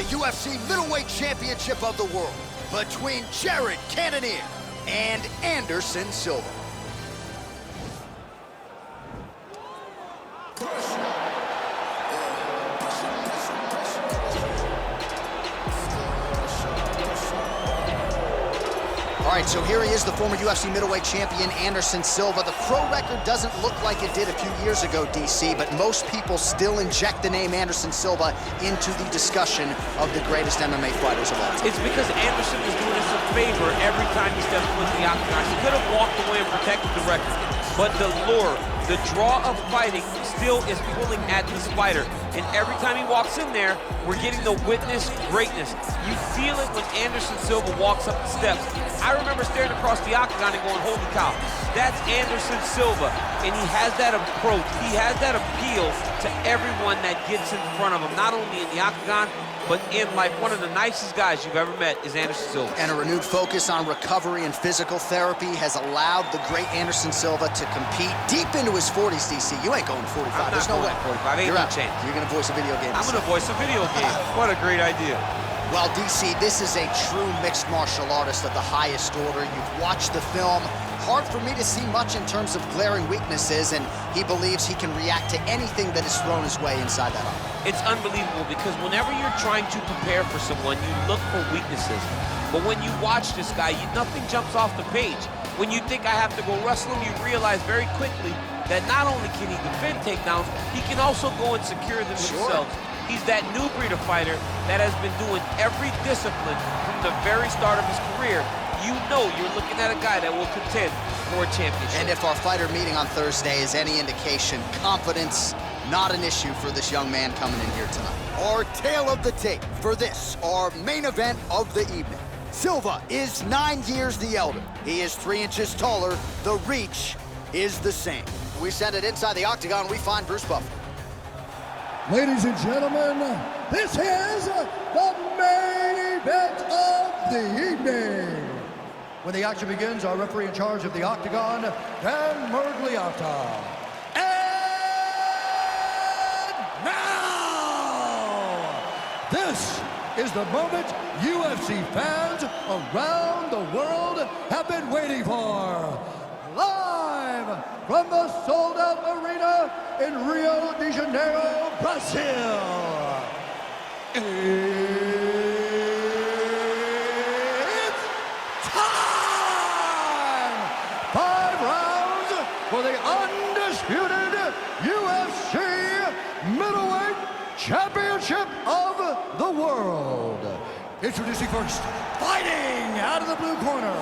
the UFC Middleweight Championship of the World between Jared Cannonier and Anderson Silva. All right, so here he is, the former UFC middleweight champion, Anderson Silva. The pro record doesn't look like it did a few years ago, DC, but most people still inject the name Anderson Silva into the discussion of the greatest MMA fighters of all time. It's because Anderson is doing us a favor every time he steps into the octagon. He could have walked away and protected the record, but the lure, the draw of fighting still is pulling at this fighter. And every time he walks in there, we're getting to witness greatness. You feel it when Anderson Silva walks up the steps. I remember staring across the octagon and going, holy cow, that's Anderson Silva. And he has that approach, he has that appeal to everyone that gets in front of him, not only in the octagon, but in life. One of the nicest guys you've ever met is Anderson Silva. And a renewed focus on recovery and physical therapy has allowed the great Anderson Silva to compete deep into his 40s, DC. You ain't going 45, there's no way. 45, ain't no chance. You're gonna voice a video game. I'm gonna voice a video game. What a great idea. Well, DC, this is a true mixed martial artist of the highest order. You've watched the film. Hard for me to see much in terms of glaring weaknesses, and he believes he can react to anything that is thrown his way inside that arm. It's unbelievable because whenever you're trying to prepare for someone, you look for weaknesses. But when you watch this guy, nothing jumps off the page. When you think I have to go wrestle him, you realize very quickly that not only can he defend takedowns, he can also go and secure them himself. He's that new breed of fighter that has been doing every discipline from the very start of his career. You know you're looking at a guy that will contend for a championship. And if our fighter meeting on Thursday is any indication, confidence, not an issue for this young man coming in here tonight. Our tale of the tape for this, our main event of the evening. Silva is 9 years the elder. He is 3 inches taller. The reach is the same. We send it inside the octagon. We find Bruce Buffer. Ladies and gentlemen, this is the main event of the evening. When the action begins, our referee in charge of the octagon, Dan Murgliata. And now, this is the moment UFC fans around the world have been waiting for. Live from the sold-out arena in Rio de Janeiro, Brazil. It's time! 5 rounds for the undisputed UFC Middleweight Championship of the World. Introducing first, fighting out of the blue corner.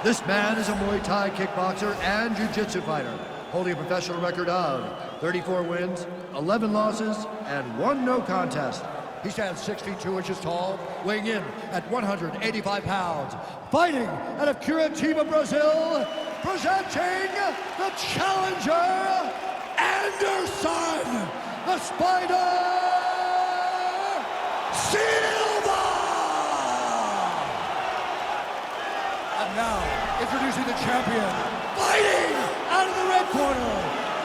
This man is a Muay Thai kickboxer and jiu-jitsu fighter, holding a professional record of 34 wins, 11 losses, and 1 no contest. He stands 6 feet 2 inches tall, weighing in at 185 pounds. Fighting out of Curitiba, Brazil, presenting the challenger, Anderson, the Spider Silva! And now, introducing the champion, fighting out of the red corner.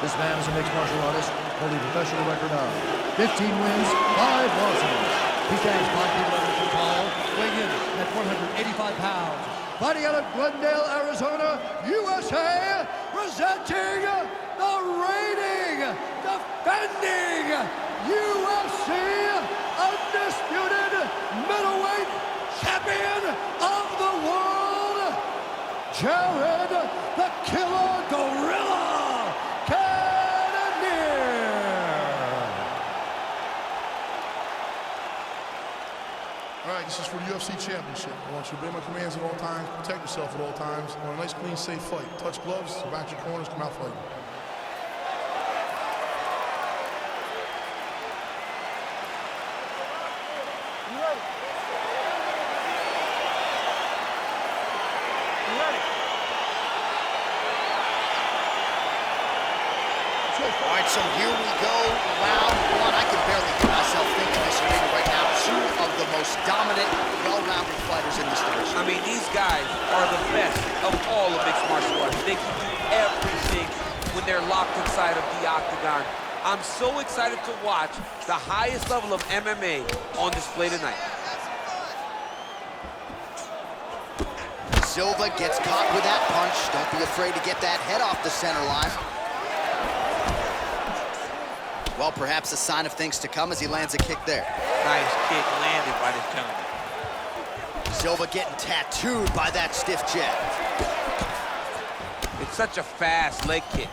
This man is a mixed martial artist, holding a professional record of 15 wins, 5 losses. He stands 5 feet 11 inches tall, weighing in at 185 pounds. Fighting out of Glendale, Arizona, USA, presenting the reigning, defending UFC undisputed middleweight champion of the world, Jared the Killer Gorilla Cannonier. All right, this is for the UFC Championship. I want you to obey my commands at all times, protect yourself at all times. I want a nice, clean, safe fight. Touch gloves, back your corners, come out fighting. All right, so here we go, round 1. I can barely get myself thinking this arena right now. 2 of the most dominant, well-rounded fighters in this division. I mean, these guys are the best of all of mixed martial arts. They can do everything when they're locked inside of the octagon. I'm so excited to watch the highest level of MMA on display tonight. Silva gets caught with that punch. Don't be afraid to get that head off the center line. Well, perhaps a sign of things to come as he lands a kick there. Nice kick landed by this gentleman. Silva getting tattooed by that stiff jab. It's such a fast leg kick.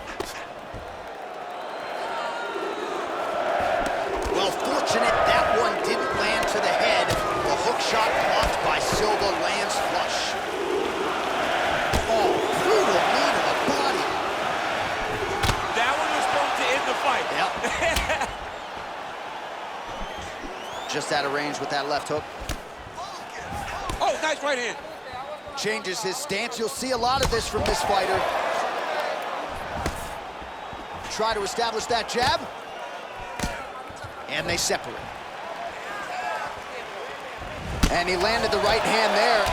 Well, fortunate that one didn't land to the head. The hook shot blocked by Silva lands flush. Oh, brutal knee to the body. That one was supposed to end the fight. Yep. Just out of range with that left hook. Oh, nice right hand. Changes his stance. You'll see a lot of this from this fighter. Try to establish that jab. And they separate. And he landed the right hand there.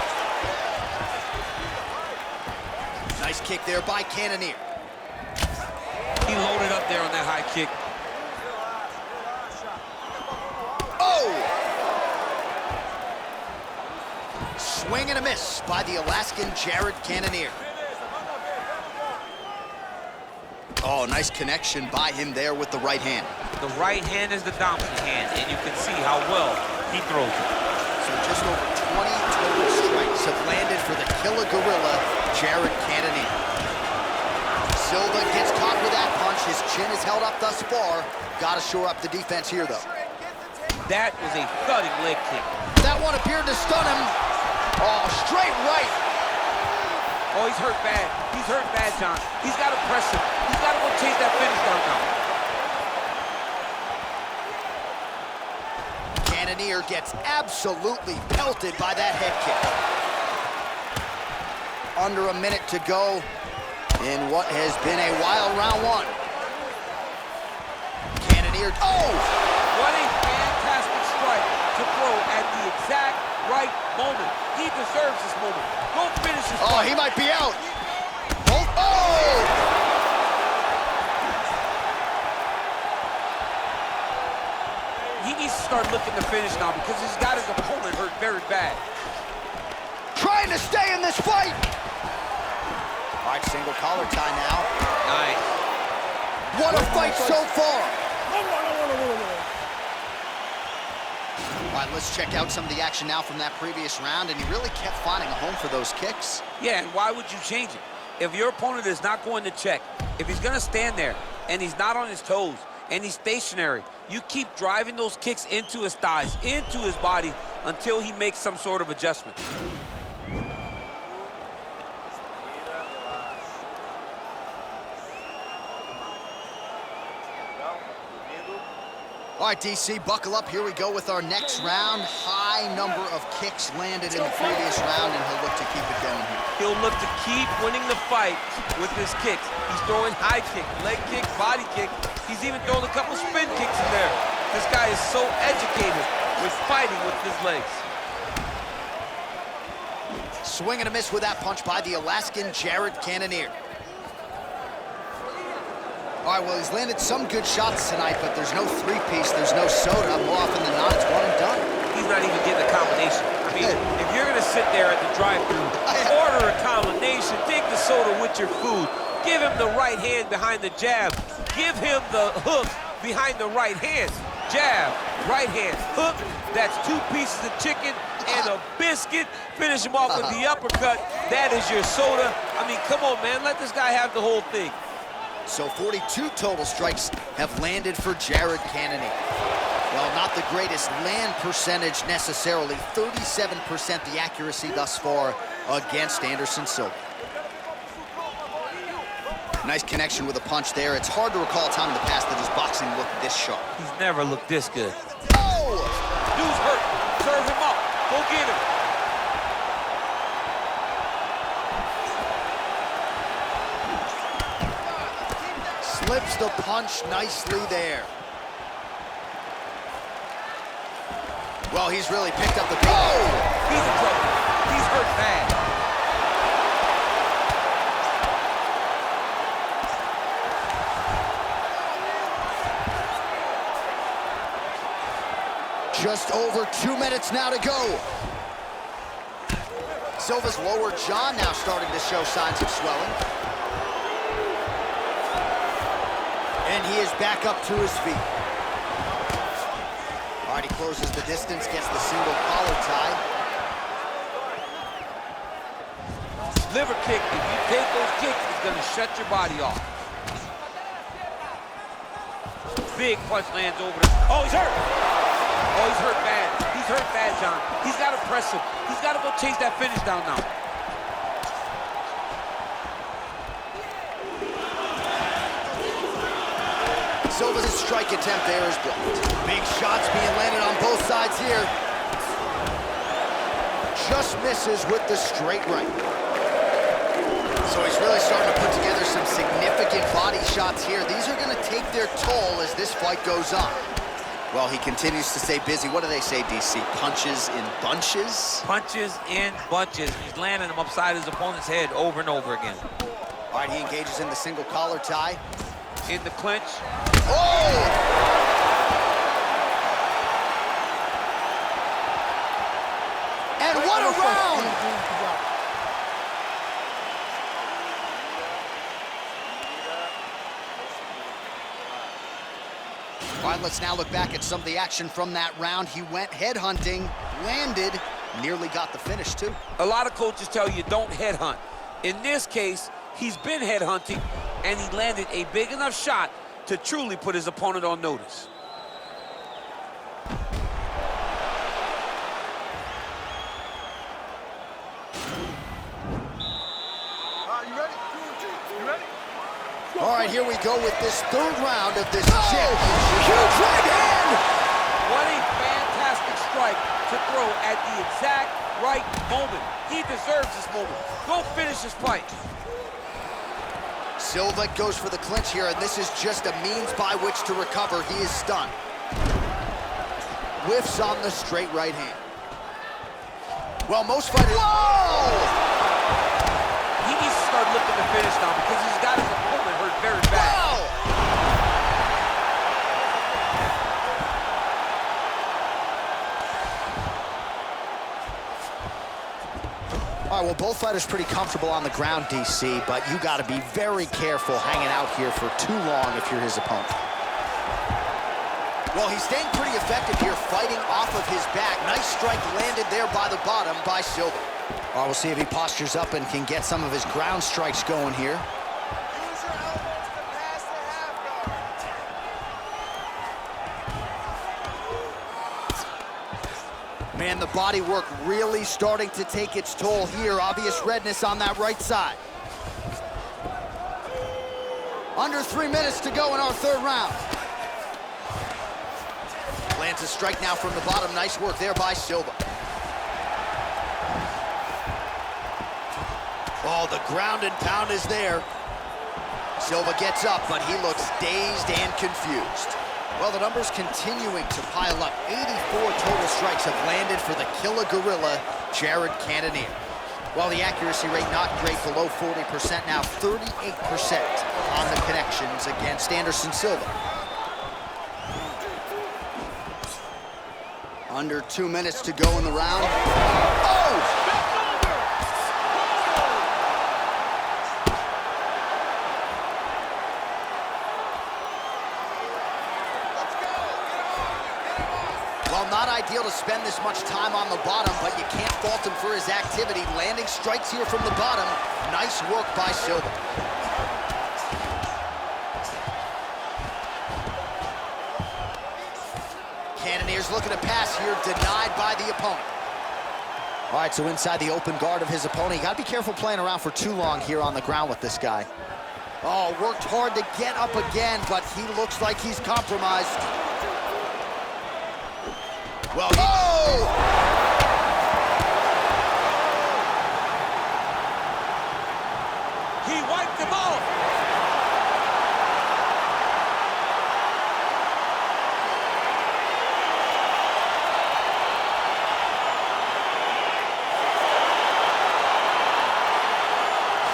Nice kick there by Cannonier. He loaded up there on that high kick. Oh! Swing and a miss by the Alaskan Jared Cannonier. Oh, nice connection by him there with the right hand. The right hand is the dominant hand, and you can see how well he throws it. So just over 20 total strikes have landed for the killer gorilla, Jared Cannonier. Silva gets caught with that punch. His chin is held up thus far. Got to shore up the defense here, though. That was a thudding leg kick. That one appeared to stun him. Oh, straight right. Oh, he's hurt bad. He's hurt bad, John. He's got to press him. He's got to go chase that finish down now. Cannonier gets absolutely pelted by that head kick. Under a minute to go in what has been a wild round one. Cannonier, oh! What a fantastic strike to throw at the exact right moment. He deserves this moment. Go finish his fight. Oh, he might be out. Oh! He needs to start looking to finish now because he's got his opponent hurt very bad. Trying to stay in this fight. All right, single collar tie now. Nice. What a fight so far. All right, let's check out some of the action now from that previous round, and he really kept finding a home for those kicks. Yeah, and why would you change it? If your opponent is not going to check, if he's going to stand there and he's not on his toes and he's stationary, you keep driving those kicks into his thighs, into his body, until he makes some sort of adjustment. All right, DC, buckle up. Here we go with our next round. High number of kicks landed in the previous round, and he'll look to keep it going here. He'll look to keep winning the fight with his kicks. He's throwing high kick, leg kick, body kick. He's even throwing a couple spin kicks in there. This guy is so educated with fighting with his legs. Swing and a miss with that punch by the Alaskan Jared Cannonier. All right, well, he's landed some good shots tonight, but there's no three-piece, there's no soda. More often than not, it's one and done. He's not even getting a combination. I mean, if you're gonna sit there at the drive-thru, order a combination, take the soda with your food, give him the right hand behind the jab, give him the hook behind the right hand. Jab, right hand, hook, that's 2 pieces of chicken and a biscuit. Finish him off with the uppercut. That is your soda. I mean, come on, man, let this guy have the whole thing. So 42 total strikes have landed for Jared Cannonier. Well, not the greatest land percentage necessarily. 37% the accuracy thus far against Anderson Silva. Nice connection with a punch there. It's hard to recall a time in the past that his boxing looked this sharp. He's never looked this good. Oh! Dude's hurt. Serve him up. Go get him. Slips the punch nicely there. Well, he's really picked up the pace. Oh! He's in trouble. He's hurt bad. Just over 2 minutes now to go. Silva's lower jaw now starting to show signs of swelling. And he is back up to his feet. All right, he closes the distance, gets the single collar tie. Liver kick, if you take those kicks, it's gonna shut your body off. Big punch lands over the... Oh, he's hurt! Oh, he's hurt bad. He's hurt bad, John. He's gotta press him. He's gotta go chase that finish down now. Silva's strike attempt there is blocked. Big shots being landed on both sides here. Just misses with the straight right. So he's really starting to put together some significant body shots here. These are going to take their toll as this fight goes on. Well, he continues to stay busy. What do they say, DC? Punches in bunches? Punches in bunches. He's landing them upside his opponent's head over and over again. All right, he engages in the single collar tie. In the clinch. Oh! And what a round! All right, let's now look back at some of the action from that round. He went headhunting, landed, nearly got the finish, too. A lot of coaches tell you don't headhunt. In this case, he's been headhunting, and he landed a big enough shot to truly put his opponent on notice. All right, here we go with this third round of this championship. Huge right hand! What a fantastic strike to throw at the exact right moment. He deserves this moment. Go finish this fight. Silva goes for the clinch here, and this is just a means by which to recover. He is stunned. Whiffs on the straight right hand. Well, most fighters... Whoa! He needs to start looking to finish now because he's got his opponent hurt very bad. Wow! All right, well, both fighters pretty comfortable on the ground, DC, but you got to be very careful hanging out here for too long if you're his opponent. Well, he's staying pretty effective here, fighting off of his back. Nice strike landed there by the bottom by Silva. All right, we'll see if he postures up and can get some of his ground strikes going here. Use your elbows to pass the half guard. Man, the body work really starting to take its toll here. Obvious redness on that right side. Under 3 minutes to go in our third round. Lands a strike now from the bottom. Nice work there by Silva. Oh, the ground and pound is there. Silva gets up, but he looks dazed and confused. Well, the numbers continuing to pile up. 84 total strikes have landed for the killer gorilla, Jared Cannonier. While the accuracy rate not great, below 40%, now 38% on the connections against Anderson Silva. Under 2 minutes to go in the round. Oh! Well, not ideal to spend this much time on the bottom, but you can't fault him for his activity. Landing strikes here from the bottom. Nice work by Silva. Cannonier's looking to pass here, denied by the opponent. All right, so inside the open guard of his opponent. You got to be careful playing around for too long here on the ground with this guy. Oh, worked hard to get up again, but he looks like he's compromised. Well, He wiped him off.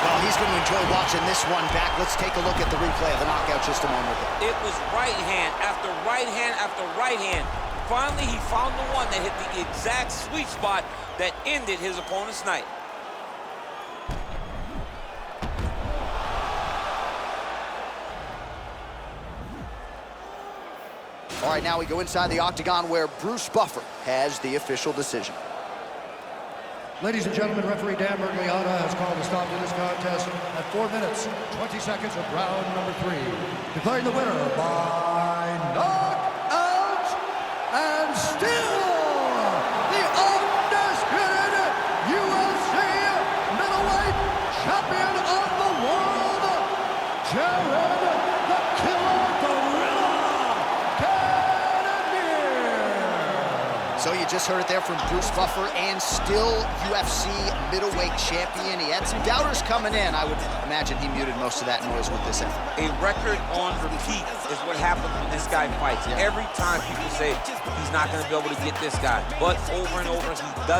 Well, he's going to enjoy watching this one back. Let's take a look at the replay of the knockout just a moment ago. It was right hand after right hand after right hand. Finally, he found the one that hit the exact sweet spot that ended his opponent's night. All right, now we go inside the octagon where Bruce Buffer has the official decision. Ladies and gentlemen, referee Dan Mergliata has called a stop to this contest at 4 minutes, 20 seconds of round number 3. Declaring the winner by knockout and still the undisputed UFC middleweight champion of the world, Jared the Killer Gorilla Cannonier. So you just heard it there from Bruce Buffer, and still UFC middleweight champion. He had some doubters coming in. I would imagine he muted most of that noise with this effort. A record on repeat is what happens when this guy fights. Every time people say he's not going to be able to get this guy, but over and over he does.